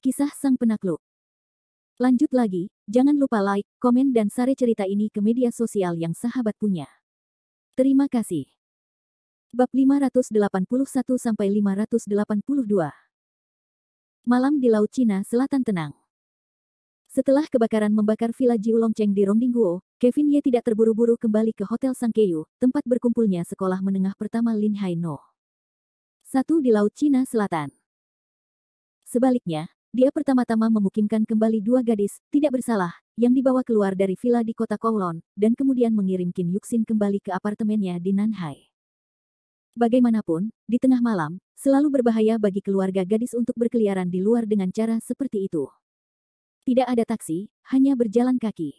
Kisah Sang Penakluk. Lanjut lagi, jangan lupa like, komen dan share cerita ini ke media sosial yang sahabat punya. Terima kasih. Bab 581-582. Malam di Laut Cina Selatan tenang. Setelah kebakaran membakar Villa Jiulongcheng di Rongdingguo, Kevin Ye tidak terburu-buru kembali ke Hotel Sangkeu, tempat berkumpulnya sekolah menengah pertama Lin Hai No. 1 di Laut Cina Selatan. Sebaliknya, dia pertama-tama memukimkan kembali dua gadis, tidak bersalah, yang dibawa keluar dari villa di kota Kowloon, dan kemudian mengirim Qin Yuxin kembali ke apartemennya di Nanhai. Bagaimanapun, di tengah malam, selalu berbahaya bagi keluarga gadis untuk berkeliaran di luar dengan cara seperti itu. Tidak ada taksi, hanya berjalan kaki.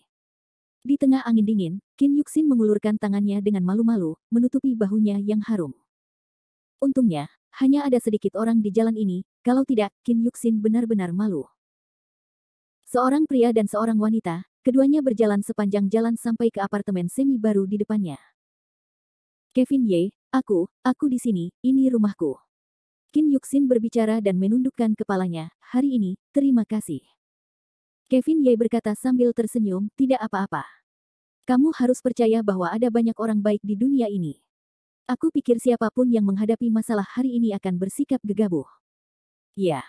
Di tengah angin dingin, Qin Yuxin mengulurkan tangannya dengan malu-malu, menutupi bahunya yang harum. Untungnya, hanya ada sedikit orang di jalan ini, kalau tidak, Qin Yuxin benar-benar malu. Seorang pria dan seorang wanita, keduanya berjalan sepanjang jalan sampai ke apartemen semi baru di depannya. Kevin Ye, aku di sini, ini rumahku. Qin Yuxin berbicara dan menundukkan kepalanya, hari ini, terima kasih. Kevin Ye berkata sambil tersenyum, tidak apa-apa. Kamu harus percaya bahwa ada banyak orang baik di dunia ini. Aku pikir siapapun yang menghadapi masalah hari ini akan bersikap gegabah. Ya.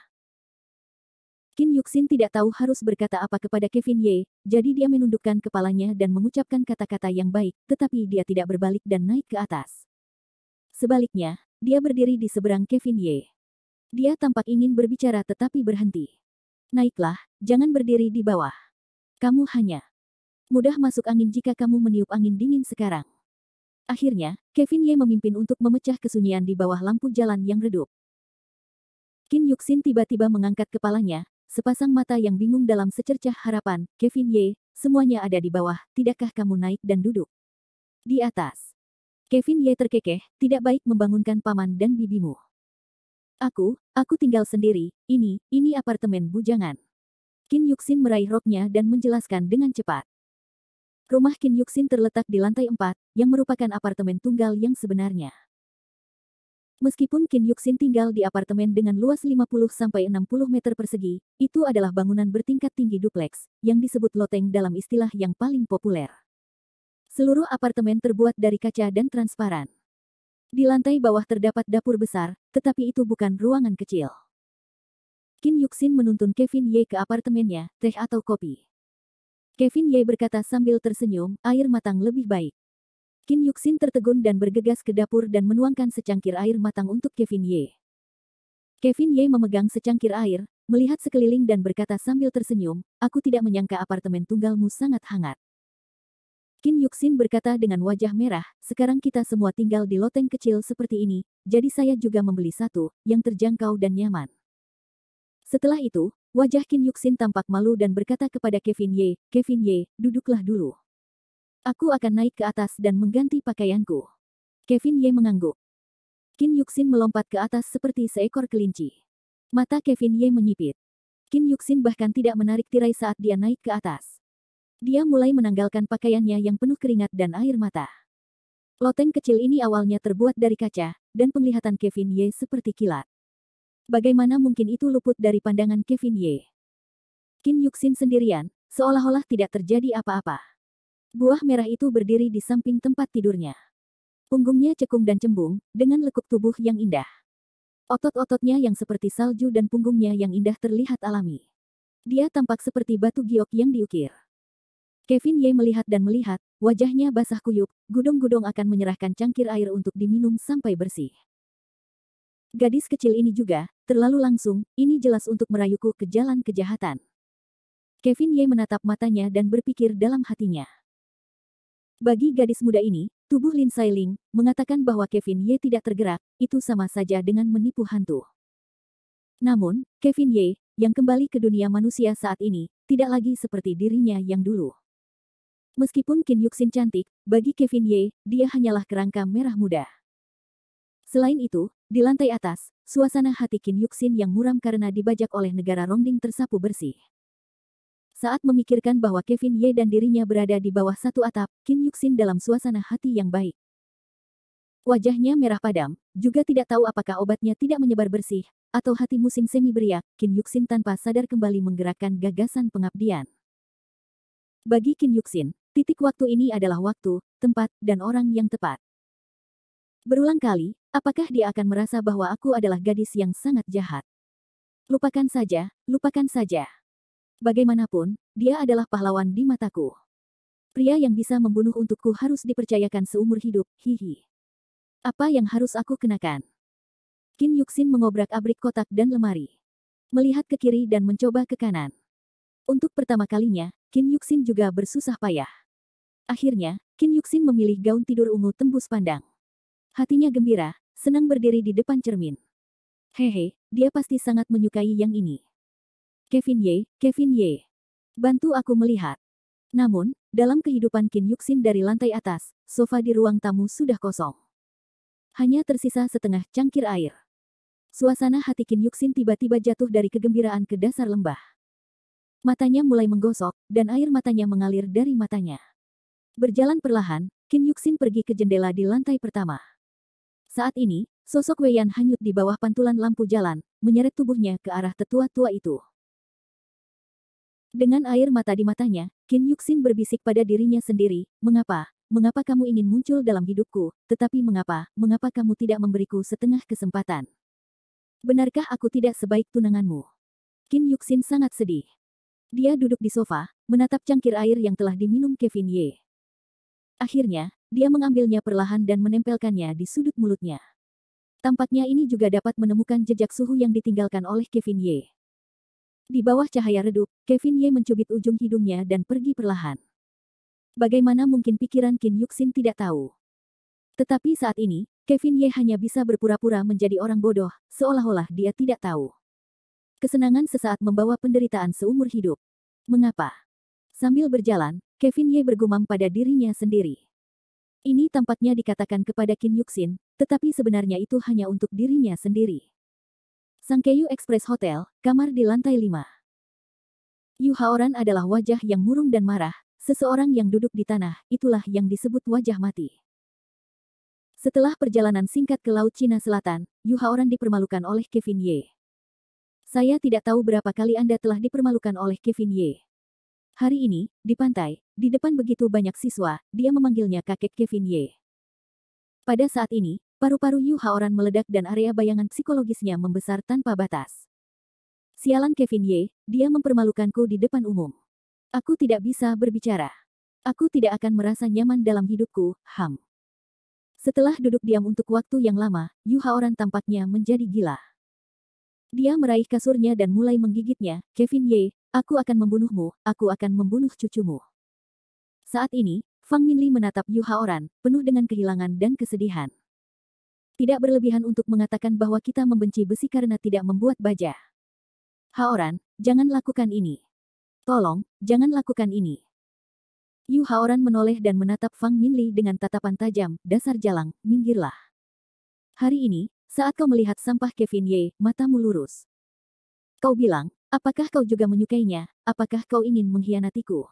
Qin Yuxin tidak tahu harus berkata apa kepada Kevin Ye, jadi dia menundukkan kepalanya dan mengucapkan kata-kata yang baik, tetapi dia tidak berbalik dan naik ke atas. Sebaliknya, dia berdiri di seberang Kevin Ye. Dia tampak ingin berbicara tetapi berhenti. Naiklah, jangan berdiri di bawah. Kamu hanya mudah masuk angin jika kamu meniup angin dingin sekarang. Akhirnya, Kevin Ye memimpin untuk memecah kesunyian di bawah lampu jalan yang redup. Qin Yuxin tiba-tiba mengangkat kepalanya, sepasang mata yang bingung dalam secercah harapan. Kevin Ye, semuanya ada di bawah, tidakkah kamu naik dan duduk di atas? Kevin Ye terkekeh, tidak baik membangunkan paman dan bibimu. Aku tinggal sendiri, ini apartemen bujangan. Qin Yuxin meraih roknya dan menjelaskan dengan cepat. Rumah Qin Yuxin terletak di lantai 4, yang merupakan apartemen tunggal yang sebenarnya. Meskipun Qin Yuxin tinggal di apartemen dengan luas 50-60 meter persegi, itu adalah bangunan bertingkat tinggi dupleks, yang disebut loteng dalam istilah yang paling populer. Seluruh apartemen terbuat dari kaca dan transparan. Di lantai bawah terdapat dapur besar, tetapi itu bukan ruangan kecil. Qin Yuxin menuntun Kevin Ye ke apartemennya, teh atau kopi. Kevin Ye berkata sambil tersenyum, air matang lebih baik. Qin Yuxin tertegun dan bergegas ke dapur dan menuangkan secangkir air matang untuk Kevin Ye. Kevin Ye memegang secangkir air, melihat sekeliling dan berkata sambil tersenyum, aku tidak menyangka apartemen tunggalmu sangat hangat. Qin Yuxin berkata dengan wajah merah, sekarang kita semua tinggal di loteng kecil seperti ini, jadi saya juga membeli satu, yang terjangkau dan nyaman. Setelah itu, wajah Qin Yuxin tampak malu dan berkata kepada Kevin Ye, duduklah dulu. Aku akan naik ke atas dan mengganti pakaianku. Kevin Ye mengangguk. Qin Yuxin melompat ke atas seperti seekor kelinci. Mata Kevin Ye menyipit. Qin Yuxin bahkan tidak menarik tirai saat dia naik ke atas. Dia mulai menanggalkan pakaiannya yang penuh keringat dan air mata. Loteng kecil ini awalnya terbuat dari kaca, dan penglihatan Kevin Ye seperti kilat. Bagaimana mungkin itu luput dari pandangan Kevin Ye? Qin Yuxin sendirian, seolah-olah tidak terjadi apa-apa. Buah merah itu berdiri di samping tempat tidurnya. Punggungnya cekung dan cembung, dengan lekuk tubuh yang indah. Otot-ototnya yang seperti salju dan punggungnya yang indah terlihat alami. Dia tampak seperti batu giok yang diukir. Kevin Ye melihat dan melihat, wajahnya basah kuyup, gudong-gudong akan menyerahkan cangkir air untuk diminum sampai bersih. Gadis kecil ini juga, terlalu langsung, ini jelas untuk merayuku ke jalan kejahatan. Kevin Ye menatap matanya dan berpikir dalam hatinya. Bagi gadis muda ini, tubuh Lin Sailing, mengatakan bahwa Kevin Ye tidak tergerak, itu sama saja dengan menipu hantu. Namun, Kevin Ye, yang kembali ke dunia manusia saat ini, tidak lagi seperti dirinya yang dulu. Meskipun Qin Yuxin cantik, bagi Kevin Ye, dia hanyalah kerangka merah muda. Selain itu, di lantai atas, suasana hati Qin Yuxin yang muram karena dibajak oleh negara Rongding tersapu bersih. Saat memikirkan bahwa Kevin Ye dan dirinya berada di bawah satu atap, Qin Yuxin dalam suasana hati yang baik. Wajahnya merah padam, juga tidak tahu apakah obatnya tidak menyebar bersih, atau hati musim semi beriak, Qin Yuxin tanpa sadar kembali menggerakkan gagasan pengabdian. Bagi Qin Yuxin, titik waktu ini adalah waktu, tempat, dan orang yang tepat. Berulang kali, apakah dia akan merasa bahwa aku adalah gadis yang sangat jahat? Lupakan saja, lupakan saja. Bagaimanapun, dia adalah pahlawan di mataku. Pria yang bisa membunuh untukku harus dipercayakan seumur hidup, hihi. Apa yang harus aku kenakan? Qin Yuxin mengobrak-abrik kotak dan lemari. Melihat ke kiri dan mencoba ke kanan. Untuk pertama kalinya, Qin Yuxin juga bersusah payah. Akhirnya, Qin Yuxin memilih gaun tidur ungu tembus pandang. Hatinya gembira, senang berdiri di depan cermin. Hehe, dia pasti sangat menyukai yang ini. Kevin Ye, bantu aku melihat. Namun, dalam kehidupan Qin Yuxin dari lantai atas, sofa di ruang tamu sudah kosong. Hanya tersisa setengah cangkir air. Suasana hati Qin Yuxin tiba-tiba jatuh dari kegembiraan ke dasar lembah. Matanya mulai menggosok, dan air matanya mengalir dari matanya. Berjalan perlahan, Qin Yuxin pergi ke jendela di lantai pertama. Saat ini, sosok Wei Yan hanyut di bawah pantulan lampu jalan, menyeret tubuhnya ke arah tetua tua itu. Dengan air mata di matanya, Qin Yuxin berbisik pada dirinya sendiri, mengapa kamu ingin muncul dalam hidupku, tetapi mengapa kamu tidak memberiku setengah kesempatan? Benarkah aku tidak sebaik tunanganmu? Qin Yuxin sangat sedih. Dia duduk di sofa, menatap cangkir air yang telah diminum Kevin Ye. Akhirnya, dia mengambilnya perlahan dan menempelkannya di sudut mulutnya. Tampaknya ini juga dapat menemukan jejak suhu yang ditinggalkan oleh Kevin Ye. Di bawah cahaya redup, Kevin Ye mencubit ujung hidungnya dan pergi perlahan. Bagaimana mungkin pikiran Qin Yuxin tidak tahu? Tetapi saat ini, Kevin Ye hanya bisa berpura-pura menjadi orang bodoh, seolah-olah dia tidak tahu. Kesenangan sesaat membawa penderitaan seumur hidup. Mengapa? Sambil berjalan, Kevin Ye bergumam pada dirinya sendiri. Ini tampaknya dikatakan kepada Qin Yuxin, tetapi sebenarnya itu hanya untuk dirinya sendiri. Sangkeyu Express Hotel, kamar di lantai 5. Yu Haoran adalah wajah yang murung dan marah, seseorang yang duduk di tanah, itulah yang disebut wajah mati. Setelah perjalanan singkat ke Laut Cina Selatan, Yu Haoran dipermalukan oleh Kevin Ye. Saya tidak tahu berapa kali Anda telah dipermalukan oleh Kevin Ye. Hari ini, di pantai, di depan begitu banyak siswa, dia memanggilnya kakek Kevin Ye. Pada saat ini, paru-paru Yu Haoran meledak dan area bayangan psikologisnya membesar tanpa batas. Sialan Kevin Ye, dia mempermalukanku di depan umum. Aku tidak bisa berbicara. Aku tidak akan merasa nyaman dalam hidupku, Setelah duduk diam untuk waktu yang lama, Yu Haoran tampaknya menjadi gila. Dia meraih kasurnya dan mulai menggigitnya, Kevin Ye, aku akan membunuhmu, aku akan membunuh cucumu. Saat ini, Fang Minli menatap Yu Haoran, penuh dengan kehilangan dan kesedihan. Tidak berlebihan untuk mengatakan bahwa kita membenci besi karena tidak membuat baja. Haoran, jangan lakukan ini. Tolong, jangan lakukan ini. Yu Haoran menoleh dan menatap Fang Minli dengan tatapan tajam, dasar jalang, minggirlah. Hari ini, saat kau melihat sampah Kevin Ye, matamu lurus. Kau bilang, apakah kau juga menyukainya, apakah kau ingin mengkhianatiku?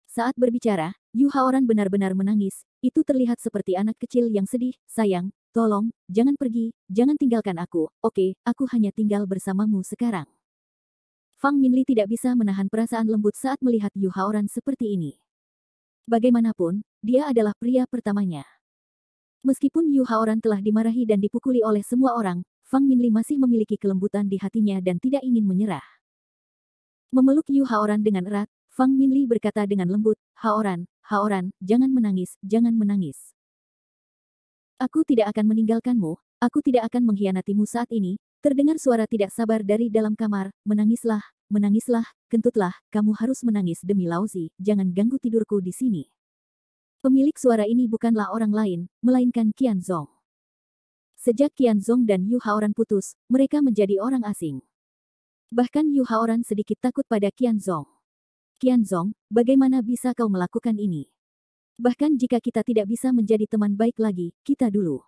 Saat berbicara, Yu Haoran benar-benar menangis, itu terlihat seperti anak kecil yang sedih, sayang, tolong, jangan pergi, jangan tinggalkan aku, oke, aku hanya tinggal bersamamu sekarang. Fang Minli tidak bisa menahan perasaan lembut saat melihat Yu Haoran seperti ini. Bagaimanapun, dia adalah pria pertamanya. Meskipun Yu Haoran telah dimarahi dan dipukuli oleh semua orang, Fang Minli masih memiliki kelembutan di hatinya dan tidak ingin menyerah. Memeluk Yu Haoran dengan erat, Fang Minli berkata dengan lembut, Haoran, jangan menangis, jangan menangis. Aku tidak akan meninggalkanmu, aku tidak akan mengkhianatimu saat ini. Terdengar suara tidak sabar dari dalam kamar, menangislah, kentutlah, kamu harus menangis demi Laozi, jangan ganggu tidurku di sini. Pemilik suara ini bukanlah orang lain, melainkan Qian Zong. Sejak Qian Zong dan Yu Haoran putus, mereka menjadi orang asing. Bahkan Yu Haoran sedikit takut pada Qian Zong. Qian Zong, bagaimana bisa kau melakukan ini? Bahkan jika kita tidak bisa menjadi teman baik lagi, kita dulu.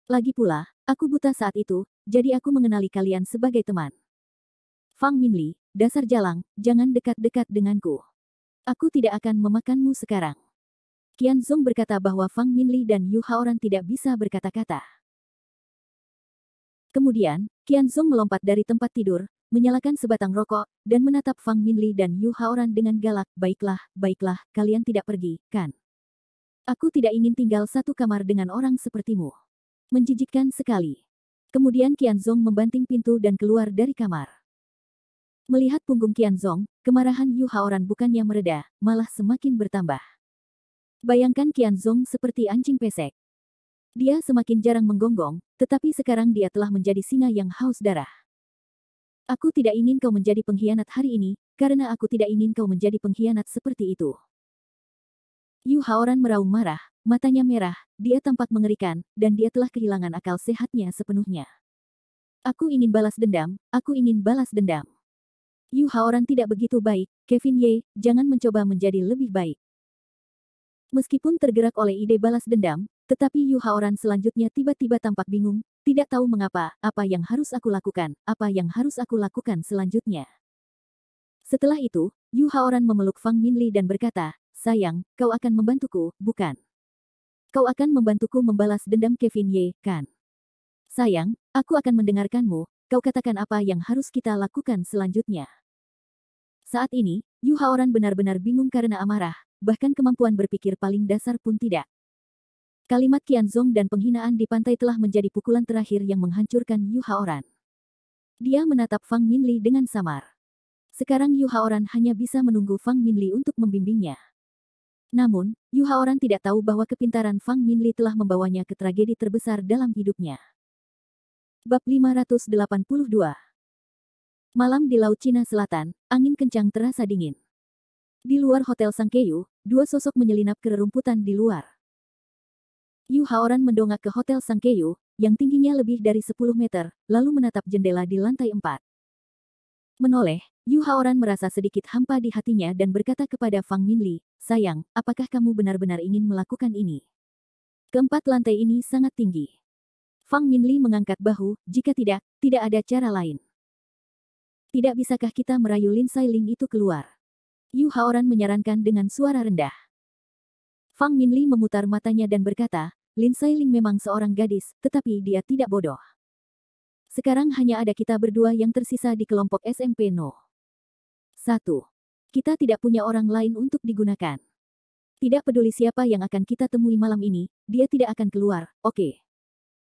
Lagi pula, aku buta saat itu, jadi aku mengenali kalian sebagai teman. Fang Minli, dasar jalang, jangan dekat-dekat denganku. Aku tidak akan memakanmu sekarang. Qian Zong berkata bahwa Fang Minli dan Yu Haoran tidak bisa berkata-kata. Kemudian, Qianzong melompat dari tempat tidur, menyalakan sebatang rokok, dan menatap Fang Minli dan Yu Haoran dengan galak. Baiklah, baiklah, kalian tidak pergi, kan? Aku tidak ingin tinggal satu kamar dengan orang sepertimu. Menjijikkan sekali. Kemudian Qianzong membanting pintu dan keluar dari kamar. Melihat punggung Qianzong, kemarahan Yu Haoran bukannya mereda, malah semakin bertambah. Bayangkan Qianzong seperti anjing pesek. Dia semakin jarang menggonggong, tetapi sekarang dia telah menjadi singa yang haus darah. Aku tidak ingin kau menjadi pengkhianat hari ini, karena aku tidak ingin kau menjadi pengkhianat seperti itu. Yu Haoran meraung marah, matanya merah, dia tampak mengerikan, dan dia telah kehilangan akal sehatnya sepenuhnya. Aku ingin balas dendam, aku ingin balas dendam. Yu Haoran tidak begitu baik, Kevin Ye, jangan mencoba menjadi lebih baik. Meskipun tergerak oleh ide balas dendam, tetapi Yu Haoran selanjutnya tiba-tiba tampak bingung, tidak tahu mengapa, apa yang harus aku lakukan, apa yang harus aku lakukan selanjutnya. Setelah itu, Yu Haoran memeluk Fang Minli dan berkata, sayang, kau akan membantuku, bukan? Kau akan membantuku membalas dendam Kevin Ye, kan? Sayang, aku akan mendengarkanmu, kau katakan apa yang harus kita lakukan selanjutnya. Saat ini, Yu Haoran benar-benar bingung karena amarah, bahkan kemampuan berpikir paling dasar pun tidak. Kalimat Qianzong dan penghinaan di pantai telah menjadi pukulan terakhir yang menghancurkan Yu Haoran. Dia menatap Fang Minli dengan samar. Sekarang Yu Haoran hanya bisa menunggu Fang Minli untuk membimbingnya. Namun, Yu Haoran tidak tahu bahwa kepintaran Fang Minli telah membawanya ke tragedi terbesar dalam hidupnya. Bab 582. Malam di Laut Cina Selatan, angin kencang terasa dingin. Di luar Hotel Sangkeu, dua sosok menyelinap ke rerumputan di luar. Yu Haoran mendongak ke Hotel Sangkeu, yang tingginya lebih dari 10 meter, lalu menatap jendela di lantai 4. Menoleh, Yu Haoran merasa sedikit hampa di hatinya dan berkata kepada Fang Minli, sayang, apakah kamu benar-benar ingin melakukan ini? Keempat lantai ini sangat tinggi. Fang Minli mengangkat bahu, jika tidak, tidak ada cara lain. Tidak bisakah kita merayu Lin Sailing itu keluar? Yu Haoran menyarankan dengan suara rendah. Fang Minli memutar matanya dan berkata, Lin Sailing memang seorang gadis, tetapi dia tidak bodoh. Sekarang hanya ada kita berdua yang tersisa di kelompok SMP No. 1. Kita tidak punya orang lain untuk digunakan. Tidak peduli siapa yang akan kita temui malam ini, dia tidak akan keluar, oke.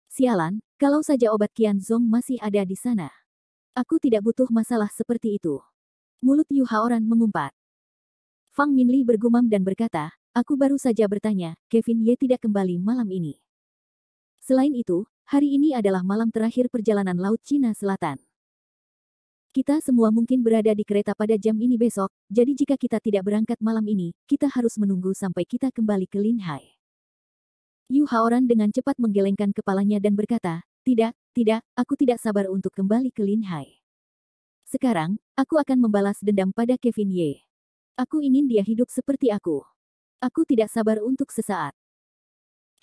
Sialan, kalau saja obat Qianzong masih ada di sana. Aku tidak butuh masalah seperti itu. Mulut Yu Haoran mengumpat. Fang Minli bergumam dan berkata, aku baru saja bertanya, Kevin Ye tidak kembali malam ini. Selain itu, hari ini adalah malam terakhir perjalanan Laut Cina Selatan. Kita semua mungkin berada di kereta pada jam ini besok, jadi jika kita tidak berangkat malam ini, kita harus menunggu sampai kita kembali ke Linhai. Yu Haoran dengan cepat menggelengkan kepalanya dan berkata, tidak, aku tidak sabar untuk kembali ke Linhai. Sekarang, aku akan membalas dendam pada Kevin Ye. Aku ingin dia hidup seperti aku. Aku tidak sabar untuk sesaat.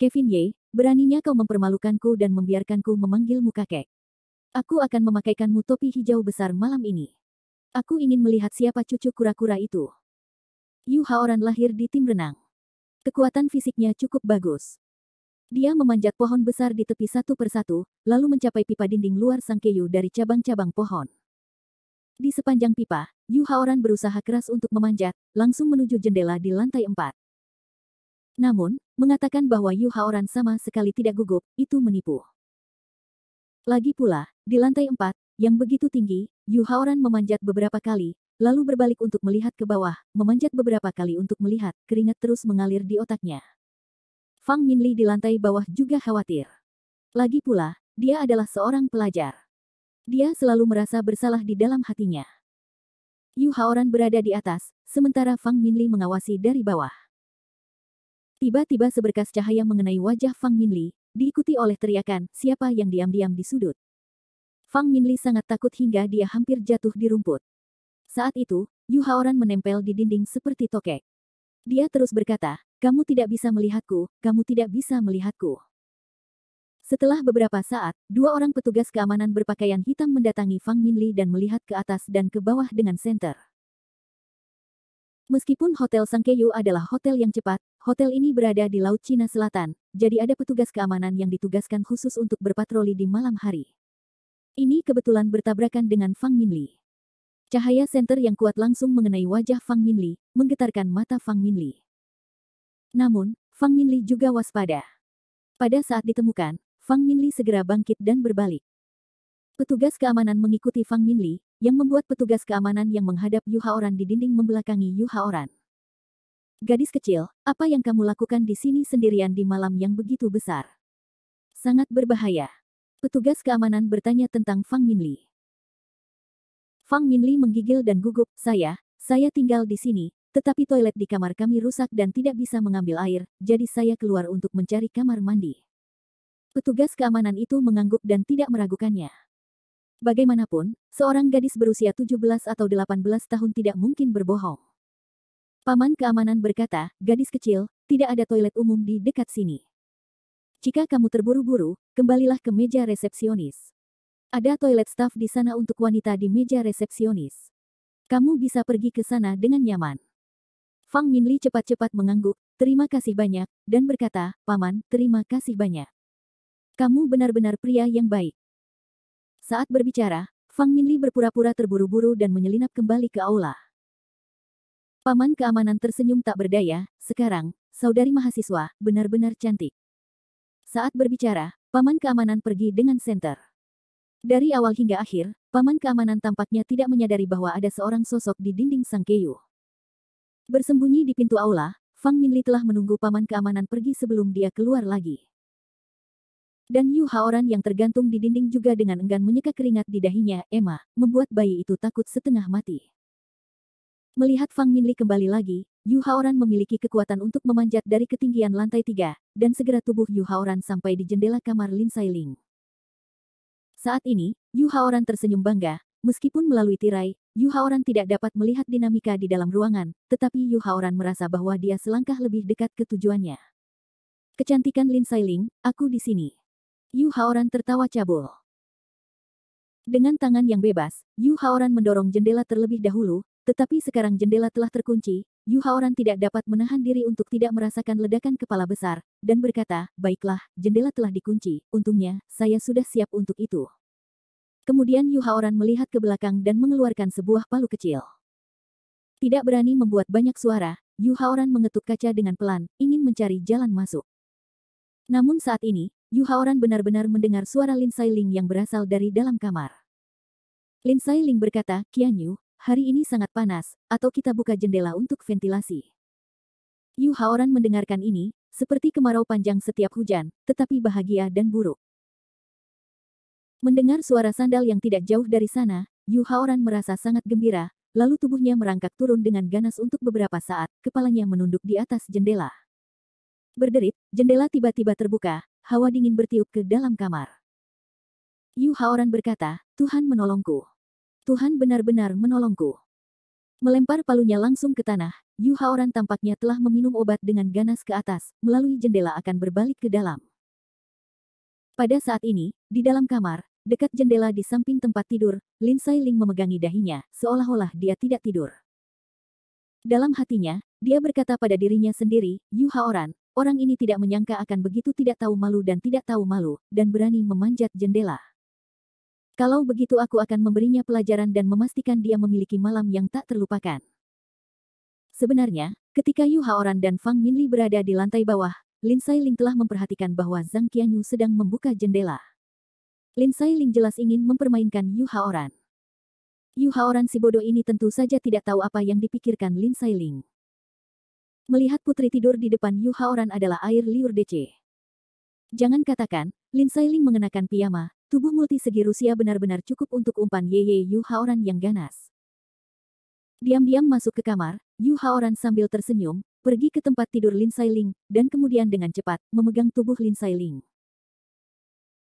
Kevin Ye, beraninya kau mempermalukanku dan membiarkanku memanggilmu kakek. Aku akan memakaikanmu topi hijau besar malam ini. Aku ingin melihat siapa cucu kura-kura itu. Yu Haoran lahir di tim renang. Kekuatan fisiknya cukup bagus. Dia memanjat pohon besar di tepi satu persatu, lalu mencapai pipa dinding luar Sangkeu dari cabang-cabang pohon. Di sepanjang pipa, Yu Haoran berusaha keras untuk memanjat, langsung menuju jendela di lantai 4. Namun, mengatakan bahwa Yu Haoran sama sekali tidak gugup, itu menipu. Lagi pula, di lantai 4, yang begitu tinggi, Yu Haoran memanjat beberapa kali, lalu berbalik untuk melihat ke bawah, memanjat beberapa kali untuk melihat, keringat terus mengalir di otaknya. Fang Minli di lantai bawah juga khawatir. Lagi pula, dia adalah seorang pelajar. Dia selalu merasa bersalah di dalam hatinya. Yu Haoran berada di atas, sementara Fang Minli mengawasi dari bawah. Tiba-tiba seberkas cahaya mengenai wajah Fang Minli, diikuti oleh teriakan, siapa yang diam-diam di sudut. Fang Minli sangat takut hingga dia hampir jatuh di rumput. Saat itu, Yu Haoran menempel di dinding seperti tokek. Dia terus berkata, kamu tidak bisa melihatku, kamu tidak bisa melihatku. Setelah beberapa saat, dua orang petugas keamanan berpakaian hitam mendatangi Fang Minli dan melihat ke atas dan ke bawah dengan senter. Meskipun Hotel Sangkeu adalah hotel yang cepat, hotel ini berada di Laut Cina Selatan, jadi ada petugas keamanan yang ditugaskan khusus untuk berpatroli di malam hari. Ini kebetulan bertabrakan dengan Fang Minli. Cahaya senter yang kuat langsung mengenai wajah Fang Minli, menggetarkan mata Fang Minli. Namun, Fang Minli juga waspada. Pada saat ditemukan, Fang Minli segera bangkit dan berbalik. Petugas keamanan mengikuti Fang Minli, yang membuat petugas keamanan yang menghadap Yu Haoran di dinding membelakangi Yu Haoran. Gadis kecil, apa yang kamu lakukan di sini sendirian di malam yang begitu besar? Sangat berbahaya. Petugas keamanan bertanya tentang Fang Minli. Fang Minli menggigil dan gugup, saya tinggal di sini, tetapi toilet di kamar kami rusak dan tidak bisa mengambil air, jadi saya keluar untuk mencari kamar mandi. Petugas keamanan itu mengangguk dan tidak meragukannya. Bagaimanapun, seorang gadis berusia 17 atau 18 tahun tidak mungkin berbohong. Paman keamanan berkata, gadis kecil, tidak ada toilet umum di dekat sini. Jika kamu terburu-buru, kembalilah ke meja resepsionis. Ada toilet staf di sana untuk wanita di meja resepsionis. Kamu bisa pergi ke sana dengan nyaman. Fang Minli cepat-cepat mengangguk, terima kasih banyak, dan berkata, Paman, terima kasih banyak. Kamu benar-benar pria yang baik. Saat berbicara, Fang Minli berpura-pura terburu-buru dan menyelinap kembali ke aula. Paman keamanan tersenyum tak berdaya, sekarang, saudari mahasiswa, benar-benar cantik. Saat berbicara, paman keamanan pergi dengan senter. Dari awal hingga akhir, paman keamanan tampaknya tidak menyadari bahwa ada seorang sosok di dinding Sangkyu. Bersembunyi di pintu aula, Fang Minli telah menunggu paman keamanan pergi sebelum dia keluar lagi. Dan Yu Haoran yang tergantung di dinding juga dengan enggan menyeka keringat di dahinya, Emma, membuat bayi itu takut setengah mati. Melihat Fang Minli kembali lagi, Yu Haoran memiliki kekuatan untuk memanjat dari ketinggian lantai 3, dan segera tubuh Yu Haoran sampai di jendela kamar Lin Sailing. Saat ini, Yu Haoran tersenyum bangga, meskipun melalui tirai, Yu Haoran tidak dapat melihat dinamika di dalam ruangan, tetapi Yu Haoran merasa bahwa dia selangkah lebih dekat ke tujuannya. Kecantikan Lin Sailing, aku di sini. Yu Haoran tertawa cabul. Dengan tangan yang bebas, Yu Haoran mendorong jendela terlebih dahulu, tetapi sekarang jendela telah terkunci, Yu Haoran tidak dapat menahan diri untuk tidak merasakan ledakan kepala besar, dan berkata, baiklah, jendela telah dikunci, untungnya, saya sudah siap untuk itu. Kemudian Yu Haoran melihat ke belakang dan mengeluarkan sebuah palu kecil. Tidak berani membuat banyak suara, Yu Haoran mengetuk kaca dengan pelan, ingin mencari jalan masuk. Namun saat ini, Yu Haoran benar-benar mendengar suara Lin Sailing yang berasal dari dalam kamar. Lin Sailing berkata, Qian Yu, hari ini sangat panas, atau kita buka jendela untuk ventilasi. Yu Haoran mendengarkan ini, seperti kemarau panjang setiap hujan, tetapi bahagia dan buruk. Mendengar suara sandal yang tidak jauh dari sana, Yu Haoran merasa sangat gembira, lalu tubuhnya merangkak turun dengan ganas untuk beberapa saat, kepalanya menunduk di atas jendela. Berderit, jendela tiba-tiba terbuka, hawa dingin bertiup ke dalam kamar. Yu Haoran berkata, Tuhan menolongku. Tuhan benar-benar menolongku. Melempar palunya langsung ke tanah, Yu Haoran tampaknya telah meminum obat dengan ganas ke atas, melalui jendela akan berbalik ke dalam. Pada saat ini, di dalam kamar, dekat jendela di samping tempat tidur, Lin Sailing memegangi dahinya, seolah-olah dia tidak tidur. Dalam hatinya, dia berkata pada dirinya sendiri, Yu Haoran, orang ini tidak menyangka akan begitu tidak tahu malu dan tidak tahu malu, dan berani memanjat jendela. Kalau begitu aku akan memberinya pelajaran dan memastikan dia memiliki malam yang tak terlupakan. Sebenarnya, ketika Yu Haoran dan Fang Minli berada di lantai bawah, Lin Sailing telah memperhatikan bahwa Zhang Qianyu sedang membuka jendela. Lin Sailing jelas ingin mempermainkan Yu Haoran. Yu Haoran si bodoh ini tentu saja tidak tahu apa yang dipikirkan Lin Sailing. Melihat putri tidur di depan Yu Haoran adalah air liur DC. Jangan katakan, Lin Sailing mengenakan piyama, tubuh multi segi Rusia benar-benar cukup untuk umpan Yeye Yu Haoran yang ganas. Diam-diam masuk ke kamar, Yu Haoran sambil tersenyum, pergi ke tempat tidur Lin Sailing, dan kemudian dengan cepat, memegang tubuh Lin Sailing.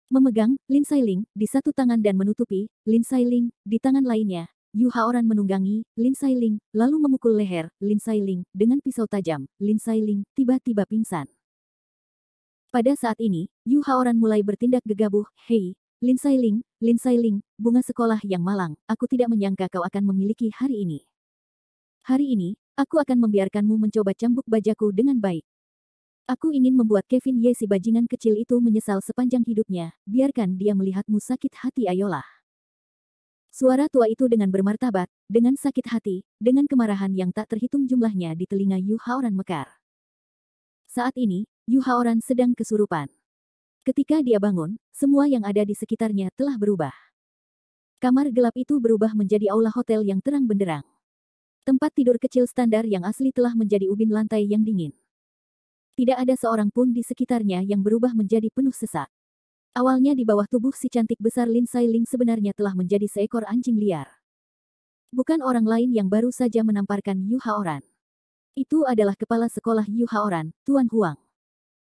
Memegang, Lin Sailing, di satu tangan dan menutupi, Lin Sailing, di tangan lainnya, Yu Haoran menunggangi, Lin Sailing, lalu memukul leher, Lin Sailing, dengan pisau tajam, Lin Sailing, tiba-tiba pingsan. Pada saat ini, Yu Haoran mulai bertindak gegabah, hei, Lin Sailing, bunga sekolah yang malang, aku tidak menyangka kau akan memiliki hari ini. Hari ini, aku akan membiarkanmu mencoba cambuk bajaku dengan baik. Aku ingin membuat Kevin Ye si bajingan kecil itu menyesal sepanjang hidupnya, biarkan dia melihatmu sakit hati ayolah. Suara tua itu dengan bermartabat, dengan sakit hati, dengan kemarahan yang tak terhitung jumlahnya di telinga Yu Haoran mekar. Saat ini, Yu Haoran sedang kesurupan. Ketika dia bangun, semua yang ada di sekitarnya telah berubah. Kamar gelap itu berubah menjadi aula hotel yang terang benderang. Tempat tidur kecil standar yang asli telah menjadi ubin lantai yang dingin. Tidak ada seorang pun di sekitarnya yang berubah menjadi penuh sesak. Awalnya di bawah tubuh si cantik besar Lin Sailing sebenarnya telah menjadi seekor anjing liar. Bukan orang lain yang baru saja menamparkan Yu Haoran. Itu adalah kepala sekolah Yu Haoran, Tuan Huang.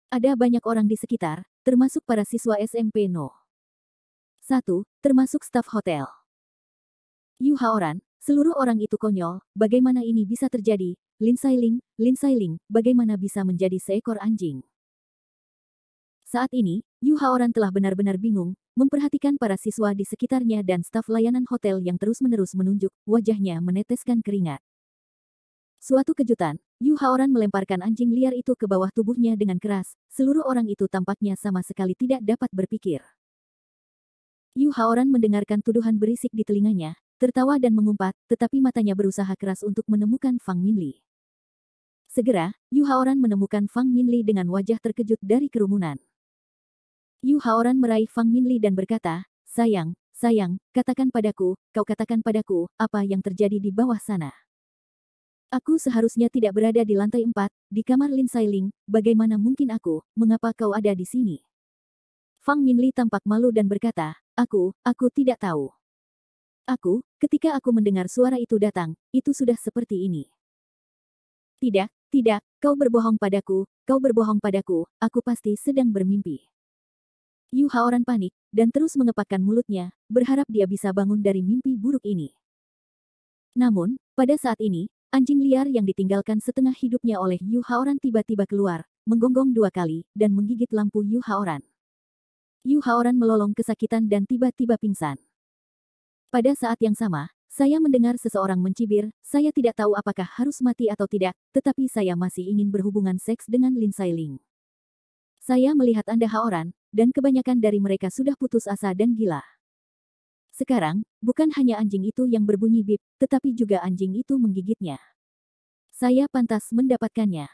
Ada banyak orang di sekitar, termasuk para siswa SMP No. 1, termasuk staf hotel. Yu Haoran, seluruh orang itu konyol, bagaimana ini bisa terjadi? Lin Sailing, bagaimana bisa menjadi seekor anjing? Saat ini, Yu Haoran telah benar-benar bingung, memperhatikan para siswa di sekitarnya dan staf layanan hotel yang terus-menerus menunjuk, wajahnya meneteskan keringat. Suatu kejutan, Yu Haoran melemparkan anjing liar itu ke bawah tubuhnya dengan keras, seluruh orang itu tampaknya sama sekali tidak dapat berpikir. Yu Haoran mendengarkan tuduhan berisik di telinganya, tertawa dan mengumpat, tetapi matanya berusaha keras untuk menemukan Fang Minli. Segera, Yu Haoran menemukan Fang Minli dengan wajah terkejut dari kerumunan. Yu Haoran meraih Fang Minli dan berkata, sayang, katakan padaku, kau katakan padaku, apa yang terjadi di bawah sana. Aku seharusnya tidak berada di lantai 4, di kamar Lin Sailing, bagaimana mungkin aku, mengapa kau ada di sini? Fang Minli tampak malu dan berkata, aku tidak tahu. Ketika aku mendengar suara itu datang, itu sudah seperti ini. Tidak, kau berbohong padaku, aku pasti sedang bermimpi. Yu Haoran panik, dan terus mengepakkan mulutnya, berharap dia bisa bangun dari mimpi buruk ini. Namun, pada saat ini, anjing liar yang ditinggalkan setengah hidupnya oleh Yu Haoran tiba-tiba keluar, menggonggong 2 kali, dan menggigit lampu Yu Haoran. Yu Haoran melolong kesakitan dan tiba-tiba pingsan. Pada saat yang sama, saya mendengar seseorang mencibir, saya tidak tahu apakah harus mati atau tidak, tetapi saya masih ingin berhubungan seks dengan Lin Sailing. Saya melihat Anda Haoran, dan kebanyakan dari mereka sudah putus asa dan gila. Sekarang, bukan hanya anjing itu yang berbunyi bip, tetapi juga anjing itu menggigitnya. Saya pantas mendapatkannya.